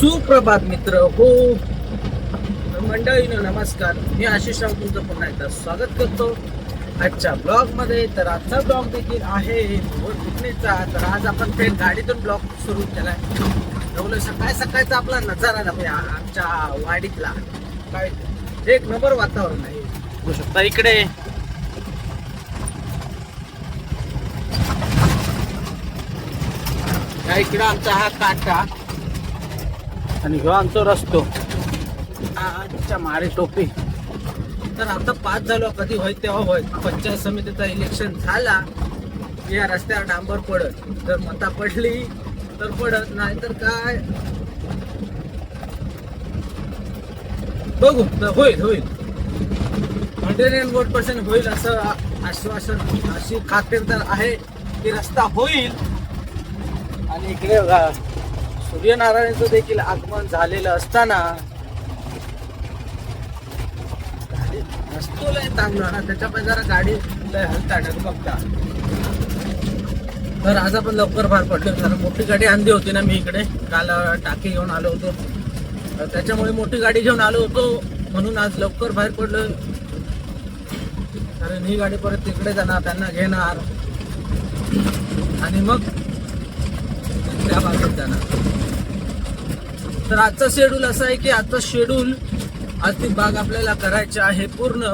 सुप्रभात मित्र हो मंडळीनो, नमस्कार. मी आशिष राव तुमचं पुन्हा एकदा स्वागत करतो आजच्या ब्लॉग मध्ये. तर आजचा ब्लॉग देखील आहे पिकनिकचा. तर आज आपण थेट गाडीतून ब्लॉग सुरू केलाय. एवढं सकाळी सकाळचा आपला नजारा दाखवूया आमच्या वाडीतला. काय एक नंबर वातावरण आहे बघू शकता इकडे. इकडे आमचा हा काटा आणि ह्यो आमचा रस्तो आजच्या मारे टोपी. तर आता 5 झालो, कधी होय तेव्हा होय पंचायत समितीचं इलेक्शन झाला या रस्त्यावर डांबर पडत. जर मता पडली तर पडत, नाही तर काय बघू. तर होईल 101% होईल असं आश्वासन, अशी खातिरदार आहे की रस्ता होईल. आणि इकडे बघा सूर्यनारायणचं देखील आगमन झालेलं असताना रस्तो लय चांगला ना, त्याच्यामुळे जरा गाडी लय हलताडत बघता. तर आज आपण लवकर बाहेर पडलो, कारण मोठी गाडी आणली होती ना मी इकडे. काल टाकी घेऊन आलो होतो, तर त्याच्यामुळे मोठी गाडी घेऊन आलो होतो म्हणून आज लवकर बाहेर पडलो. कारण ही गाडी परत तिकडे जाणार, त्यांना घेणार आणि मग त्या भागात जाणार. तर आजचं शेड्यूल असं आहे की आज ती बाग आपल्याला करायची आहे पूर्ण.